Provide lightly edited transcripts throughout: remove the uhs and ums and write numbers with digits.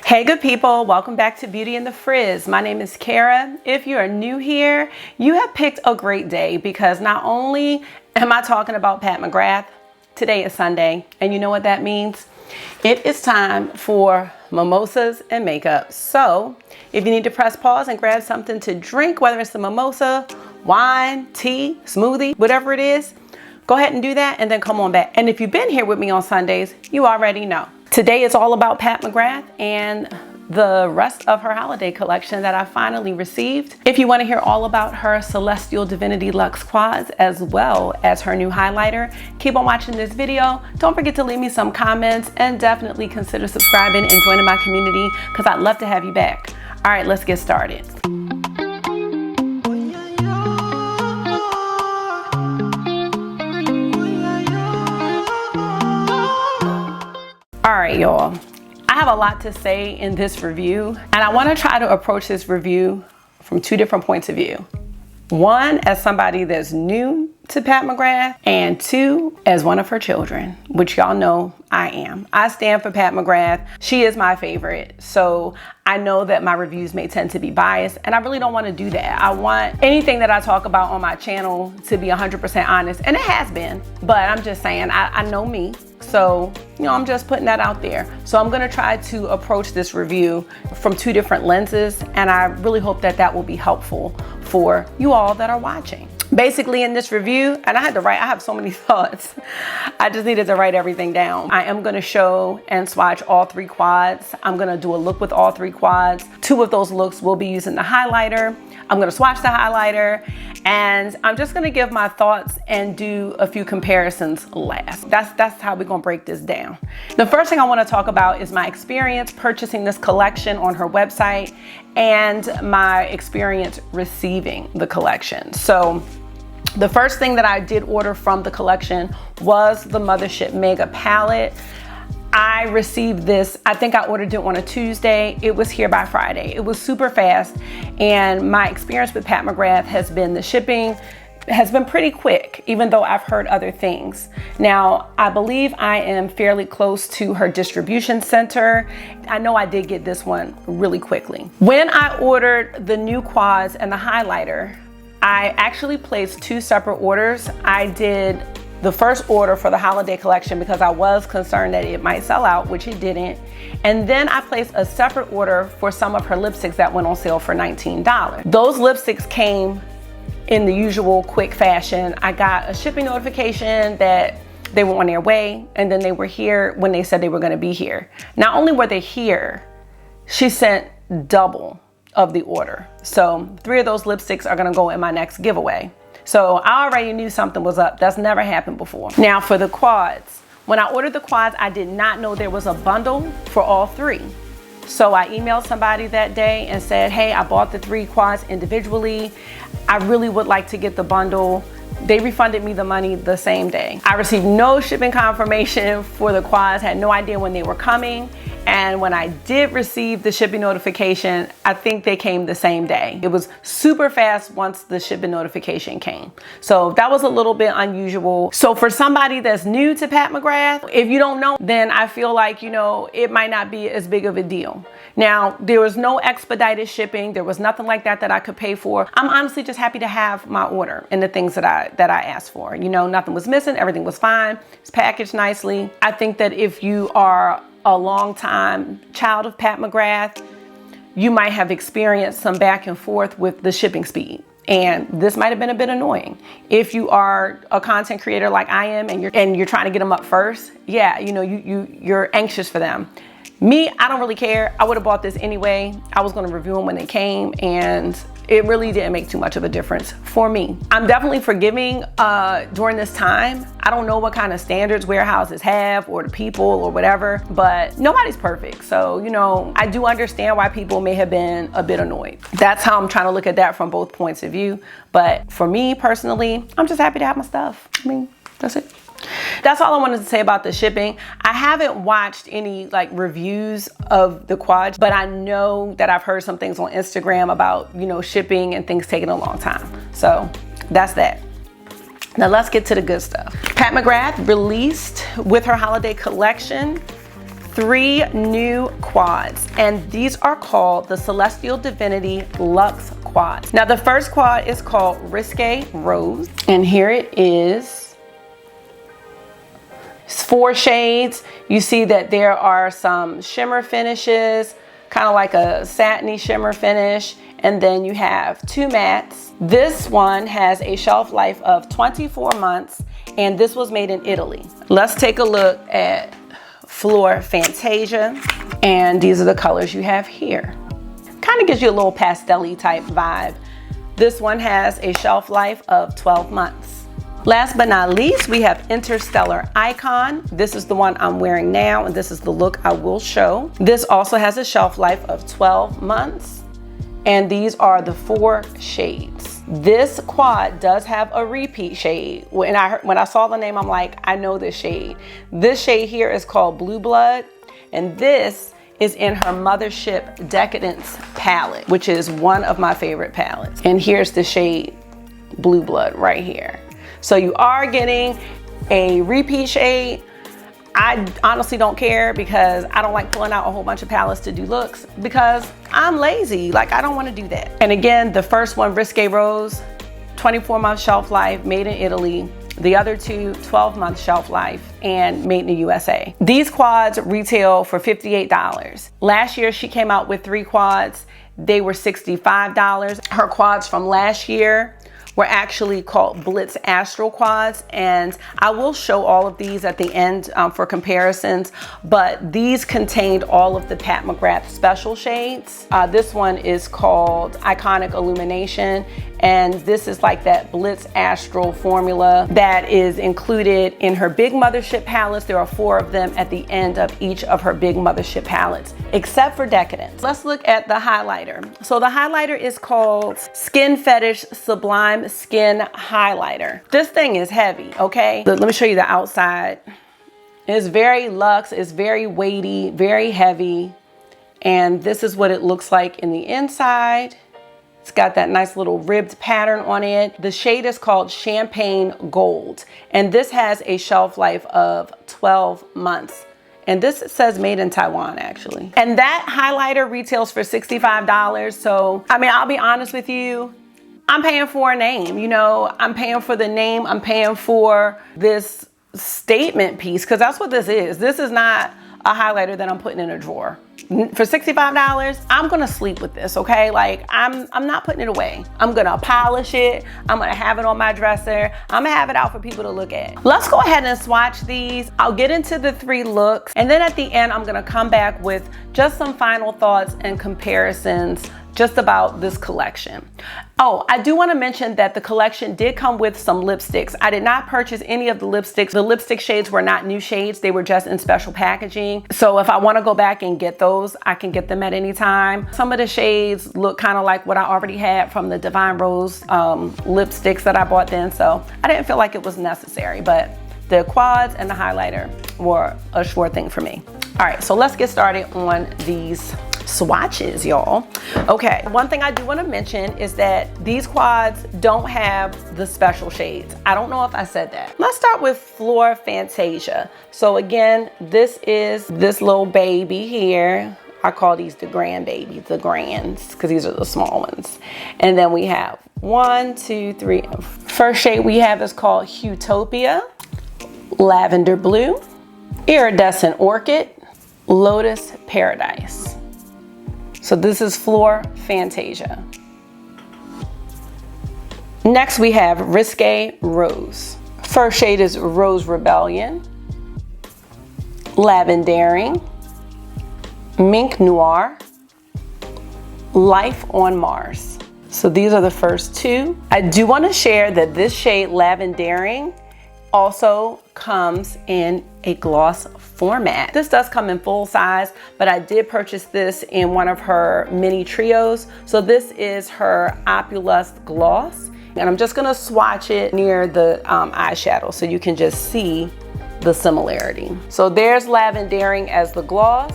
Hey good people, welcome back to Beauty and the Frizz. My name is Kara. If you are new here, you have picked a great day because not only am I talking about Pat McGrath, today is Sunday, and you know what that means? It is time for mimosas and makeup. So if you need to press pause and grab something to drink, whether it's a mimosa, wine, tea, smoothie, whatever it is, go ahead and do that and then come on back. And if you've been here with me on Sundays, you already know. Today is all about Pat McGrath and the rest of her holiday collection that I finally received. If you want to hear all about her Celestial Divinity Luxe Quads as well as her new highlighter, keep on watching this video. Don't forget to leave me some comments and definitely consider subscribing and joining my community because I'd love to have you back. All right, let's get started. All right, y'all. I have a lot to say in this review, and I want to try to approach this review from two different points of view. One, as somebody that's new to Pat McGrath, and two, as one of her children, which y'all know I am. I stand for Pat McGrath. She is my favorite. So I know that my reviews may tend to be biased, and I really don't want to do that. I want anything that I talk about on my channel to be 100% honest, and it has been, but I'm just saying, I know me. So, you know, I'm just putting that out there. So I'm gonna try to approach this review from two different lenses, and I really hope that that will be helpful for you all that are watching. Basically in this review, and I have so many thoughts. I just needed to write everything down. I am gonna show and swatch all three quads. I'm gonna do a look with all three quads. Two of those looks will be using the highlighter. I'm gonna swatch the highlighter, and I'm just gonna give my thoughts and do a few comparisons last. That's how we're gonna break this down. The first thing I wanna talk about is my experience purchasing this collection on her website and my experience receiving the collection. So the first thing that I did order from the collection was the Mothership Mega Palette. I received this, I think I ordered it on a Tuesday. It was here by Friday. It was super fast, and my experience with Pat McGrath has been the shipping has been pretty quick, even though I've heard other things. Now, I believe I am fairly close to her distribution center. I know I did get this one really quickly. When I ordered the new quads and the highlighter, I actually placed two separate orders. I did the first order for the holiday collection because I was concerned that it might sell out, which it didn't. And then I placed a separate order for some of her lipsticks that went on sale for $19. Those lipsticks came in the usual quick fashion. I got a shipping notification that they were on their way, and then they were here when they said they were gonna be here. Not only were they here, she sent double of the order. So 3 of those lipsticks are gonna go in my next giveaway. So I already knew something was up. That's never happened before. Now for the quads. When I ordered the quads, I did not know there was a bundle for all 3. So I emailed somebody that day and said, hey, I bought the 3 quads individually. I really would like to get the bundle. They refunded me the money the same day. I received no shipping confirmation for the quads, had no idea when they were coming. And when I did receive the shipping notification, I think they came the same day. It was super fast once the shipping notification came. So that was a little bit unusual. So for somebody that's new to Pat McGrath, if you don't know, then I feel like, you know, it might not be as big of a deal. Now, there was no expedited shipping. There was nothing like that that I could pay for. I'm honestly just happy to have my order and the things that I asked for. You know, nothing was missing. Everything was fine. It's packaged nicely. I think that if you are a long time child of Pat McGrath, you might have experienced some back and forth with the shipping speed. And this might have been a bit annoying. If you are a content creator like I am and you're trying to get them up first, yeah, you know, you're anxious for them. Me, I don't really care. I would have bought this anyway. I was gonna review them when they came, and it really didn't make too much of a difference for me. I'm definitely forgiving during this time. I don't know what kind of standards warehouses have or the people or whatever, but nobody's perfect. So, you know, I do understand why people may have been a bit annoyed. That's how I'm trying to look at that from both points of view. But for me personally, I'm just happy to have my stuff. I mean, that's it. That's all I wanted to say about the shipping. I haven't watched any like reviews of the quads, but I know that I've heard some things on Instagram about, you know, shipping and things taking a long time. So that's that. Now let's get to the good stuff. Pat McGrath released with her holiday collection 3 new quads, and these are called the Celestial Divinity Luxe Quads. Now the first quad is called Risqué Rose, and here it is. It's 4 shades. You see that there are some shimmer finishes, kind of like a satiny shimmer finish, and then you have 2 mattes. This one has a shelf life of 24 months, and this was made in Italy. Let's take a look at Fleur Fantasia, and these are the colors you have here. Kind of gives you a little pastel-y type vibe. This one has a shelf life of 12 months. Last but not least, we have Interstellar Icon. This is the one I'm wearing now, and this is the look I will show. This also has a shelf life of 12 months, and these are the 4 shades. This quad does have a repeat shade. When I saw the name, I'm like, I know this shade. This shade here is called Blue Blood, and this is in her Mothership Decadence palette, which is one of my favorite palettes. And here's the shade Blue Blood right here. So you are getting a repeat shade. I honestly don't care because I don't like pulling out a whole bunch of palettes to do looks because I'm lazy. Like, I don't want to do that. And again, the first one, Risqué Rose, 24-month shelf life, made in Italy. The other 2, 12-month shelf life and made in the USA. These quads retail for $58. Last year, she came out with 3 quads. They were $65. Her quads from last year were actually called Blitz Astral Quads, and I will show all of these at the end for comparisons, but these contained all of the Pat McGrath special shades. This one is called Iconic Illumination, and this is like that Blitz Astral formula that is included in her Big Mothership palettes. There are 4 of them at the end of each of her Big Mothership palettes, except for Decadence. Let's look at the highlighter. So the highlighter is called Skin Fetish Sublime Skin Highlighter. This thing is heavy, okay? Let me show you the outside. It's very luxe, it's very weighty, very heavy, and this is what it looks like in the inside. It's got that nice little ribbed pattern on it. The shade is called Champagne Gold, and this has a shelf life of 12 months. And this says made in Taiwan, actually. And that highlighter retails for $65. So, I mean, I'll be honest with you, I'm paying for a name, you know, I'm paying for the name, I'm paying for this statement piece, because that's what this is. This is not a highlighter that I'm putting in a drawer. For $65, I'm gonna sleep with this, okay? Like, I'm not putting it away. I'm gonna polish it, I'm gonna have it on my dresser, I'm gonna have it out for people to look at. Let's go ahead and swatch these. I'll get into the 3 looks, and then at the end, I'm gonna come back with just some final thoughts and comparisons just about this collection. Oh, I do want to mention that the collection did come with some lipsticks. I did not purchase any of the lipsticks. The lipstick shades were not new shades. They were just in special packaging. So if I want to go back and get those, I can get them at any time. Some of the shades look kind of like what I already had from the Divine Rose lipsticks that I bought then. So I didn't feel like it was necessary, but the quads and the highlighter were a sure thing for me. All right, so let's get started on these swatches, y'all. Okay, one thing I do want to mention is that these quads don't have the special shades. I don't know if I said that. Let's start with Fleur Fantasia. So again, this is this little baby here. I call these the grandbabies, the grands, because these are the small ones. And then we have 1, 2, 3. First shade we have is called Utopia, Lavender Blue, Iridescent Orchid, Lotus Paradise. So this is Fleur Fantasia. Next we have Risqué Rose. First shade is Rose Rebellion, Lavendaring, Mink Noir, Life on Mars. So these are the first 2. I do want to share that this shade Lavendaring also comes in a gloss format. This does come in full size, but I did purchase this in one of her mini trios. So this is her Opulust gloss, and I'm just gonna swatch it near the eyeshadow so you can just see the similarity. So there's Lavendaring as the gloss.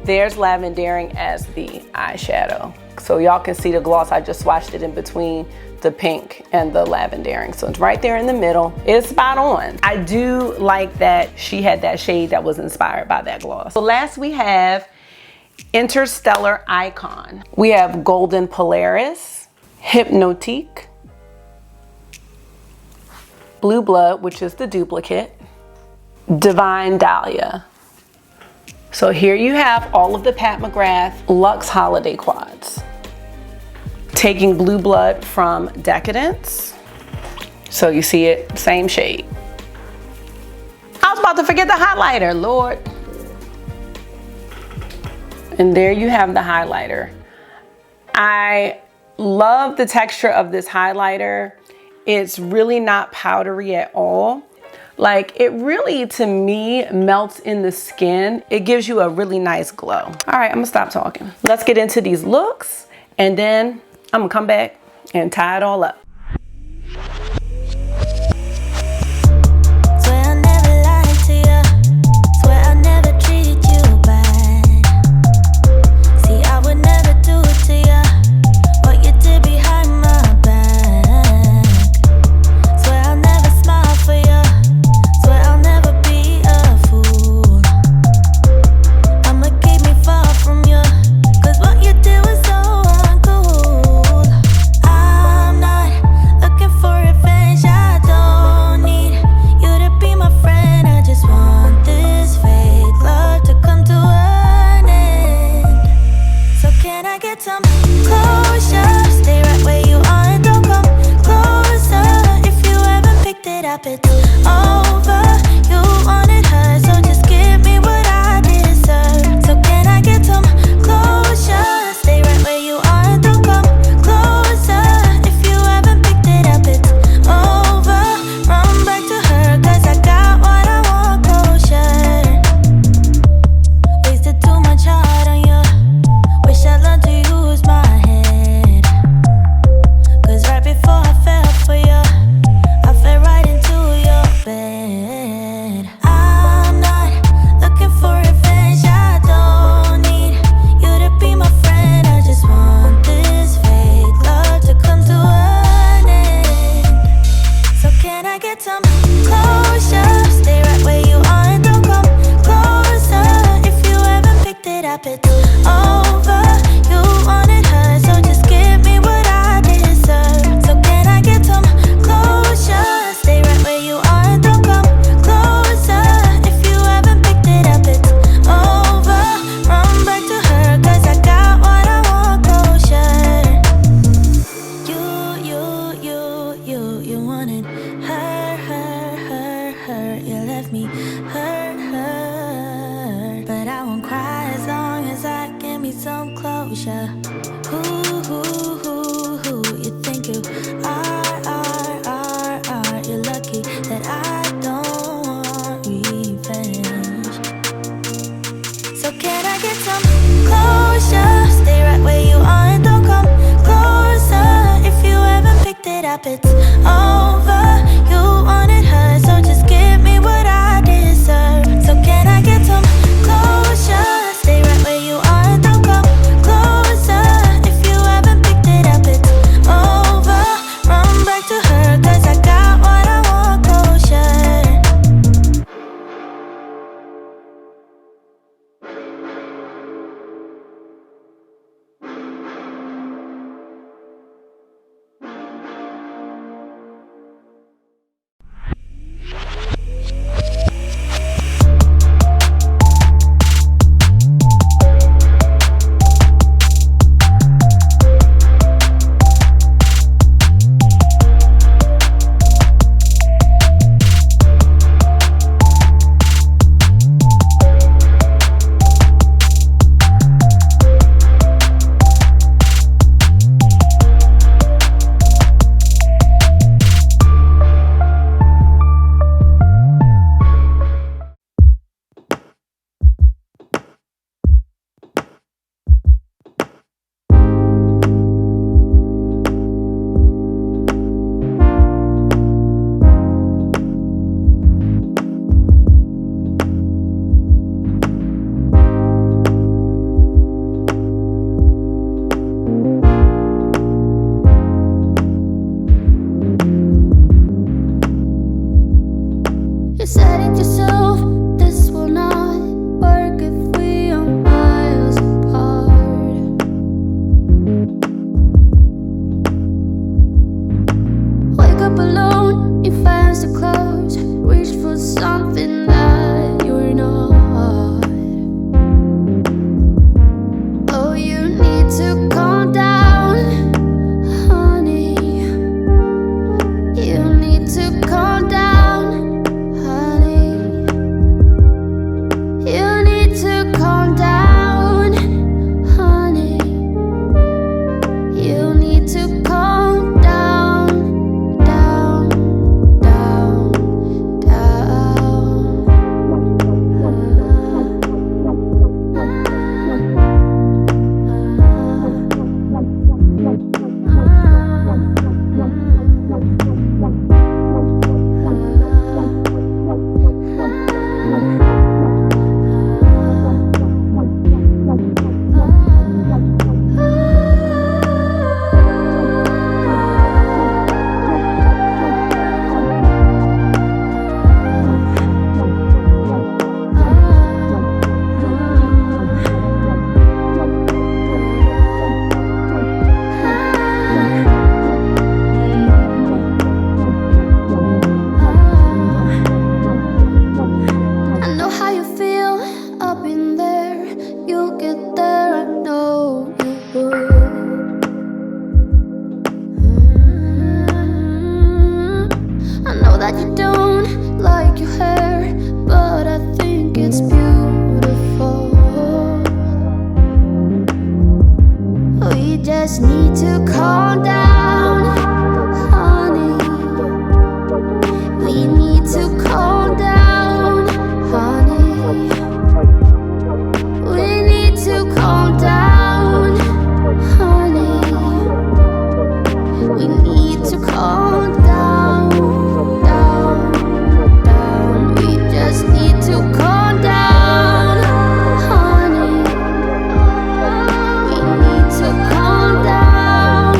there's Lavendaring as the eyeshadow. So y'all can see the gloss. I just swatched it in between the pink and the Lavendaring. So it's right there in the middle. It's spot on. I do like that she had that shade that was inspired by that gloss. So last we have Interstellar Icon. We have Golden Polaris, Hypnotique, Blue Blood, which is the duplicate, Divine Dahlia. So here you have all of the Pat McGrath Luxe Holiday Quads. Taking Blue Blood from Decadence. So you see it, same shade. I was about to forget the highlighter, Lord. And there you have the highlighter. I love the texture of this highlighter. It's really not powdery at all. Like, it really, to me, melts in the skin. It gives you a really nice glow. All right, I'm gonna stop talking. Let's get into these looks, and then I'm gonna come back and tie it all up. just need to calm down, honey. We need to calm down, honey. We need to calm down, honey. We need to calm down, down, down. We just need to calm down, honey. We need to calm down,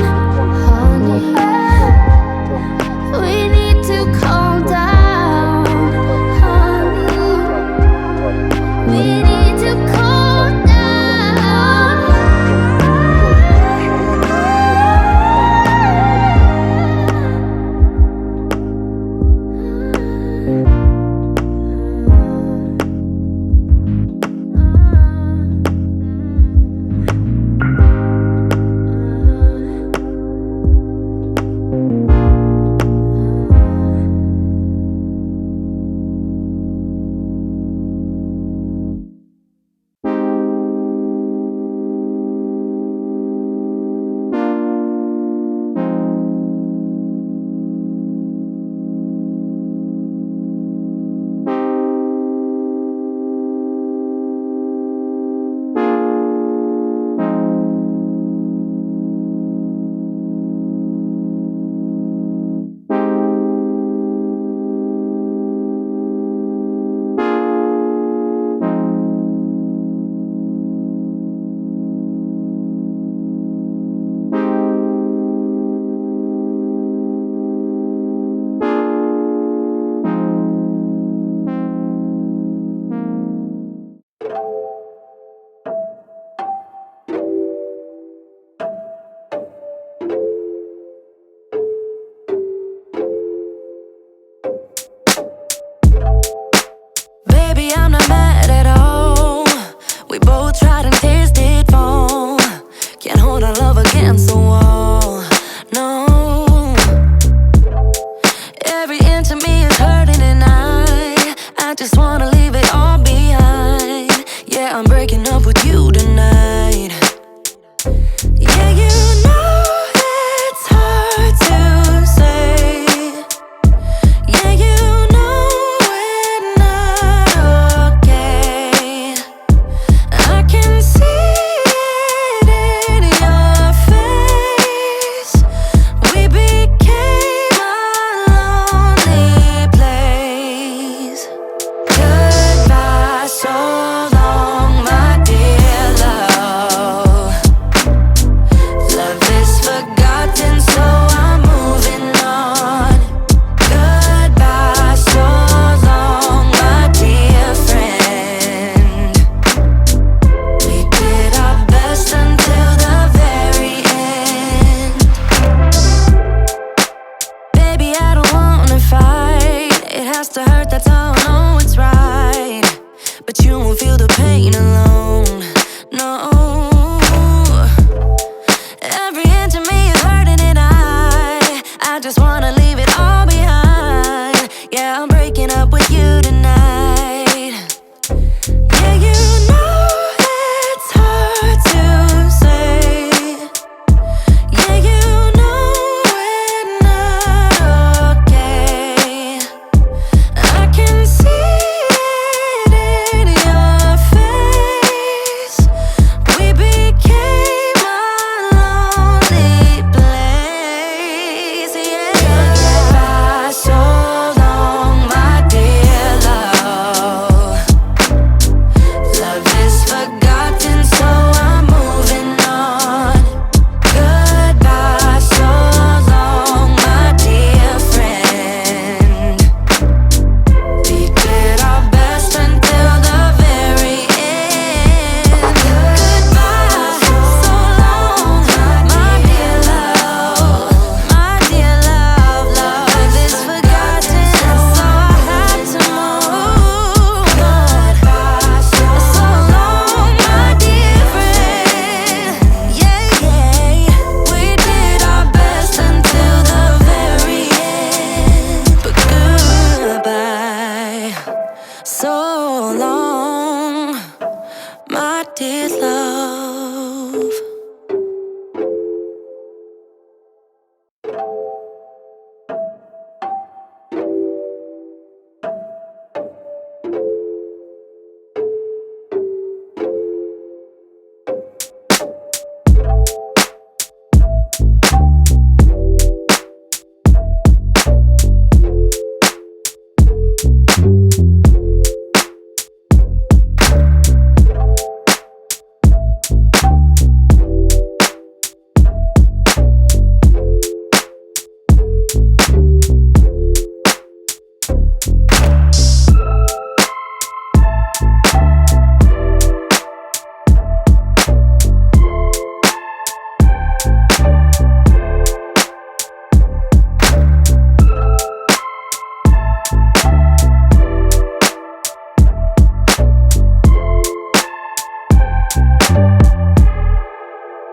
honey.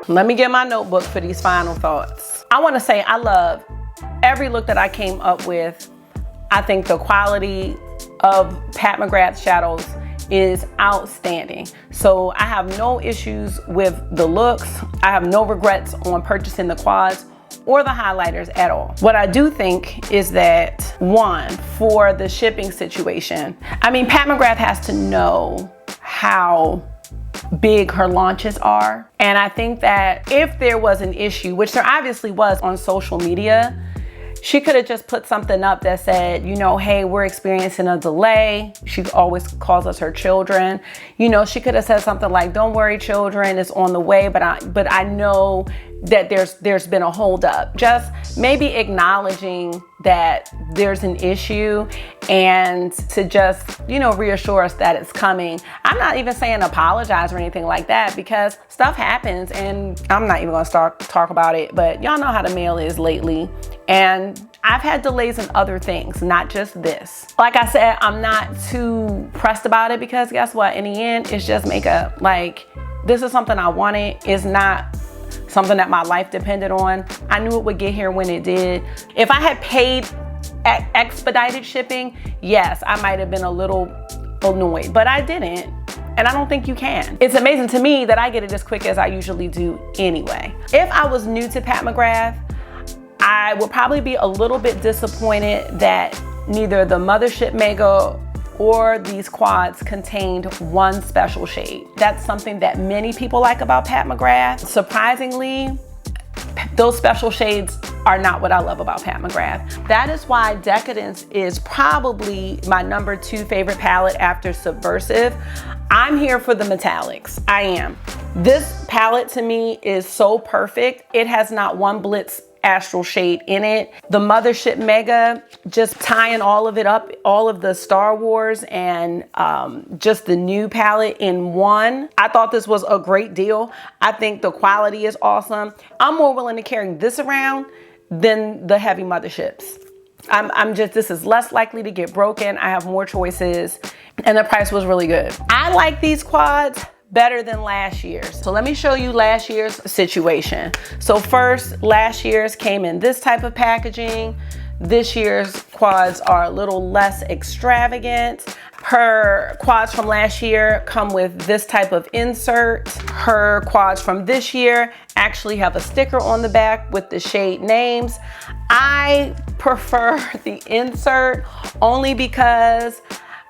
Let me get my notebook for these final thoughts. I want to say I love every look that I came up with. I think the quality of Pat McGrath shadows is outstanding. So I have no issues with the looks. I have no regrets on purchasing the quads or the highlighters at all. What I do think is that, one, for the shipping situation, I mean, Pat McGrath has to know how big her launches are. And I think that if there was an issue, which there obviously was on social media, she could have just put something up that said, you know, hey, we're experiencing a delay. She always calls us her children. You know, she could have said something like, don't worry, children, it's on the way, but I know that there's been a holdup. Just maybe acknowledging that there's an issue and to just, you know, reassure us that it's coming. I'm not even saying apologize or anything like that, because stuff happens, and I'm not even gonna start talk about it, but y'all know how the mail is lately. And I've had delays in other things, not just this. Like I said, I'm not too pressed about it, because guess what? In the end, it's just makeup. Like, this is something I wanted. It's not something that my life depended on. I knew it would get here when it did. If I had paid expedited shipping, yes, I might have been a little annoyed, but I didn't. And I don't think you can. It's amazing to me that I get it as quick as I usually do anyway. If I was new to Pat McGrath, I would probably be a little bit disappointed that neither the Mothership Mega or these quads contained one special shade. That's something that many people like about Pat McGrath. Surprisingly, those special shades are not what I love about Pat McGrath. That is why Decadence is probably my #2 favorite palette after Subversive. I'm here for the metallics. I am. This palette to me is so perfect. It has not one Blitz Astral shade in it. The Mothership Mega, just tying all of it up, all of the Star Wars and just the new palette in one. I thought this was a great deal. I think the quality is awesome. I'm more willing to carry this around than the heavy Motherships. This is less likely to get broken. I have more choices, and the price was really good. I like these quads better than last year's. So let me show you last year's situation. So first, last year's came in this type of packaging. This year's quads are a little less extravagant. Her quads from last year come with this type of insert. Her quads from this year actually have a sticker on the back with the shade names. I prefer the insert only because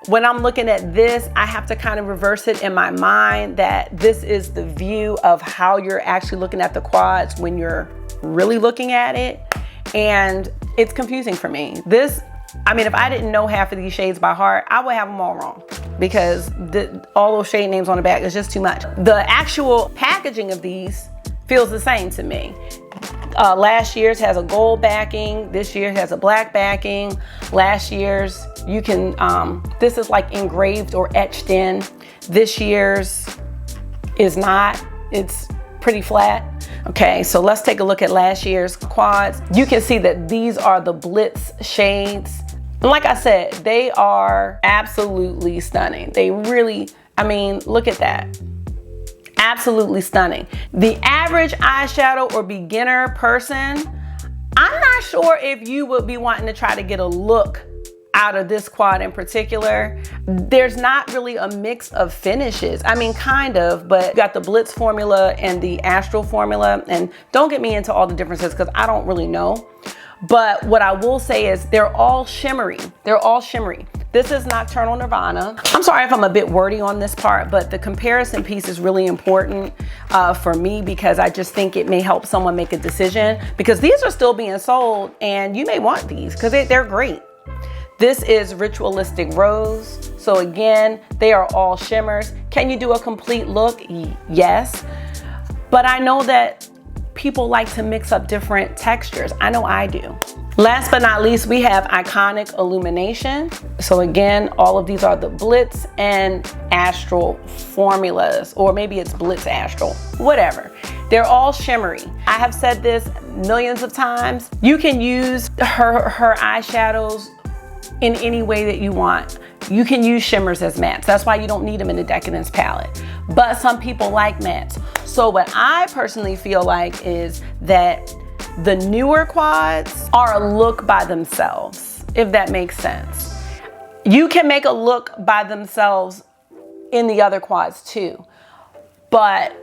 when I'm looking at this, I have to kind of reverse it in my mind that this is the view of how you're actually looking at the quads when you're really looking at it. And it's confusing for me. I mean, if I didn't know half of these shades by heart, I would have them all wrong, because all those shade names on the back is just too much. The actual packaging of these feels the same to me. Last year's has a gold backing. This year has a black backing. Last year's, you can, this is like engraved or etched in. This year's is not, it's pretty flat. Okay, so let's take a look at last year's quads. You can see that these are the Blitz shades. And like I said, they are absolutely stunning. They really, I mean, look at that. Absolutely stunning. The average eyeshadow or beginner person, I'm not sure if you would be wanting to try to get a look out of this quad in particular. There's not really a mix of finishes. I mean, kind of, but you got the Blitz formula and the Astral formula. And don't get me into all the differences because I don't really know. But what I will say is they're all shimmery. They're all shimmery. This is Nocturnal Nirvana. I'm sorry if I'm a bit wordy on this part, but the comparison piece is really important for me, because I just think it may help someone make a decision, because these are still being sold and you may want these because they're great. This is Ritualistic Rose. So again, they are all shimmers. Can you do a complete look? Yes. But I know that people like to mix up different textures. I know I do. Last but not least, we have Iconic Illumination. So again, all of these are the Blitz and Astral formulas, or maybe it's Blitz Astral, whatever. They're all shimmery. I have said this millions of times. You can use her eyeshadows in any way that you want. You can use shimmers as mattes. That's why you don't need them in the Decadence palette. But some people like mattes. So what I personally feel like is that the newer quads are a look by themselves, if that makes sense. You can make a look by themselves in the other quads too. But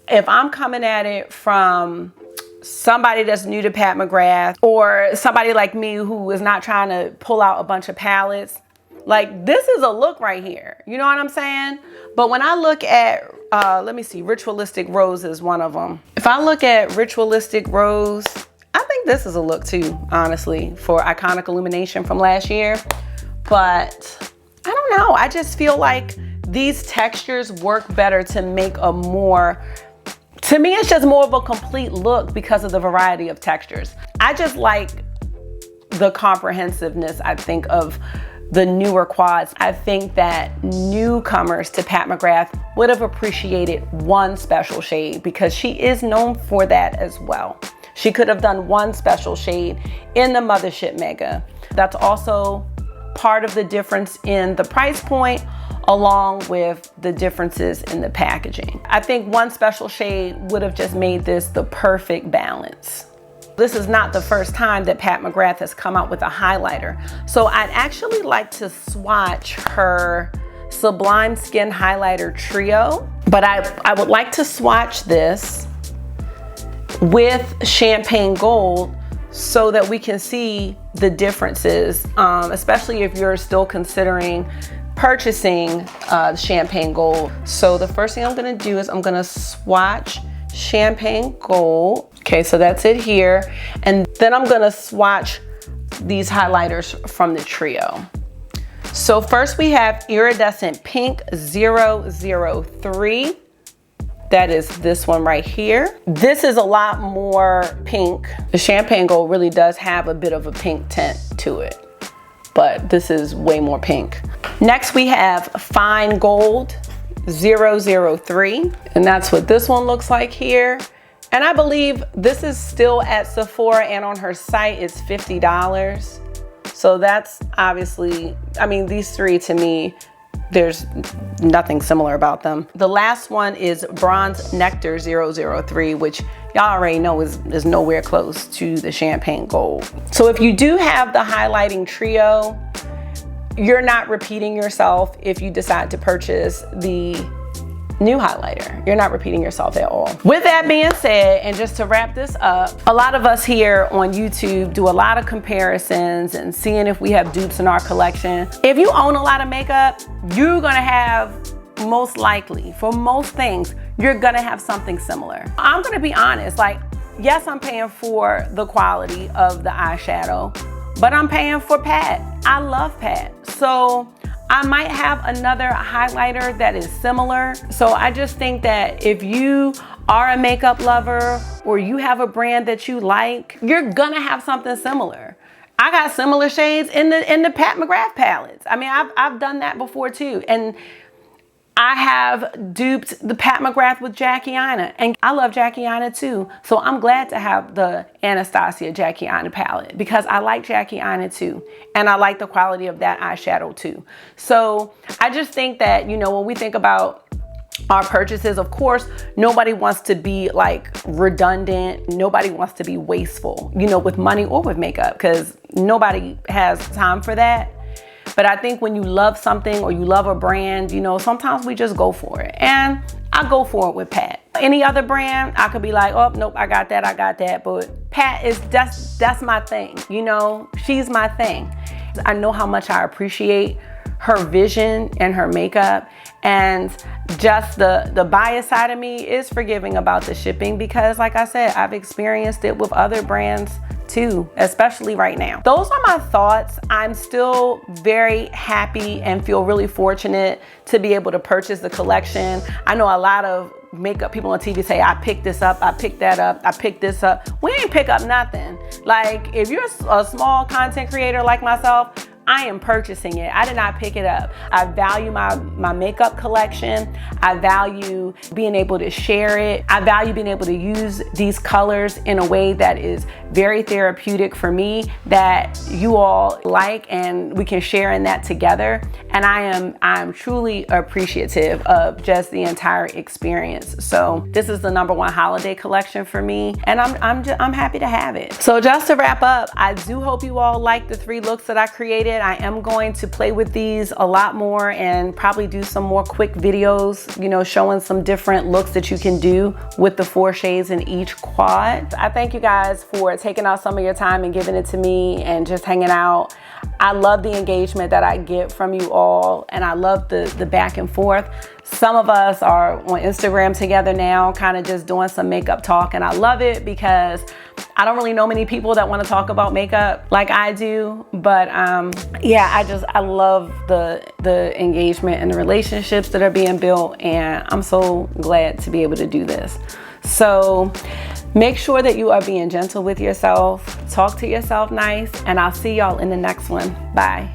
if I'm coming at it from somebody that's new to Pat McGrath, or somebody like me who is not trying to pull out a bunch of palettes, like this is a look right here. You know what I'm saying? But when I look at, let me see, Ritualistic Rose is one of them. If I look at Ritualistic Rose, I think this is a look too, honestly, for Iconic Illumination from last year. But I don't know, I just feel like these textures work better to make a more, to me, it's just more of a complete look because of the variety of textures. I just like the comprehensiveness, I think, of the newer quads. I think that newcomers to Pat McGrath would have appreciated one special shade because she is known for that as well. She could have done one special shade in the Mothership Mega. That's also part of the difference in the price point, along with the differences in the packaging. I think one special shade would have just made this the perfect balance. This is not the first time that Pat McGrath has come out with a highlighter. So I'd actually like to swatch her Sublime Skin Highlighter Trio, but I would like to swatch this with Champagne Gold so that we can see the differences, especially if you're still considering purchasing Champagne Gold. So the first thing I'm gonna do is I'm gonna swatch Champagne Gold. Okay, so that's it here. And then I'm gonna swatch these highlighters from the trio. So first we have Iridescent Pink 003. That is this one right here. This is a lot more pink. The Champagne Gold really does have a bit of a pink tint to it, but this is way more pink. Next we have Fine Gold 003, and that's what this one looks like here. And I believe this is still at Sephora, and on her site it's $50. So that's obviously, I mean, these three to me, there's nothing similar about them. The last one is Bronze Nectar 003, which y'all already know is nowhere close to the Champagne Gold. So if you do have the highlighting trio, you're not repeating yourself if you decide to purchase the new highlighter. You're not repeating yourself at all. With that being said, and just to wrap this up, a lot of us here on YouTube do a lot of comparisons and seeing if we have dupes in our collection. If you own a lot of makeup, you're gonna have, most likely, for most things, you're gonna have something similar. I'm gonna be honest, like, yes, I'm paying for the quality of the eyeshadow, but I'm paying for Pat. I love Pat. So I might have another highlighter that is similar. So I just think that if you are a makeup lover or you have a brand that you like, you're gonna have something similar. I got similar shades in the Pat McGrath palettes. I mean, I've done that before too. And I have duped the Pat McGrath with Jackie Aina, and I love Jackie Aina too. So I'm glad to have the Anastasia Jackie Aina palette because I like Jackie Aina too. And I like the quality of that eyeshadow too. So I just think that, you know, when we think about our purchases, of course, nobody wants to be like redundant. Nobody wants to be wasteful, you know, with money or with makeup, because nobody has time for that. But I think when you love something or you love a brand, you know, sometimes we just go for it. And I go for it with Pat. Any other brand, I could be like, oh, nope, I got that. But Pat is, that's my thing. You know, she's my thing. I know how much I appreciate her vision and her makeup. And just the bias side of me is forgiving about the shipping because, like I said, I've experienced it with other brands too, especially right now. Those are my thoughts. I'm still very happy and feel really fortunate to be able to purchase the collection. I know a lot of makeup people on TV say, I picked this up, I picked that up, I picked this up. We ain't pick up nothing. Like, if you're a small content creator like myself, I am purchasing it. I did not pick it up. I value my makeup collection. I value being able to share it. I value being able to use these colors in a way that is very therapeutic for me, that you all like, and we can share in that together. And I'm truly appreciative of just the entire experience. So this is the #1 holiday collection for me, and I'm happy to have it. So just to wrap up, I do hope you all like the 3 looks that I created. I am going to play with these a lot more and probably do some more quick videos, you know, showing some different looks that you can do with the 4 shades in each quad. I thank you guys for taking out some of your time and giving it to me and just hanging out. I love the engagement that I get from you all, and I love the back and forth. Some of us are on Instagram together now, kind of just doing some makeup talk, and I love it because I don't really know many people that want to talk about makeup like I do. But yeah, I love the engagement and the relationships that are being built, and I'm so glad to be able to do this. So make sure that you are being gentle with yourself, talk to yourself nice, and I'll see y'all in the next one. Bye.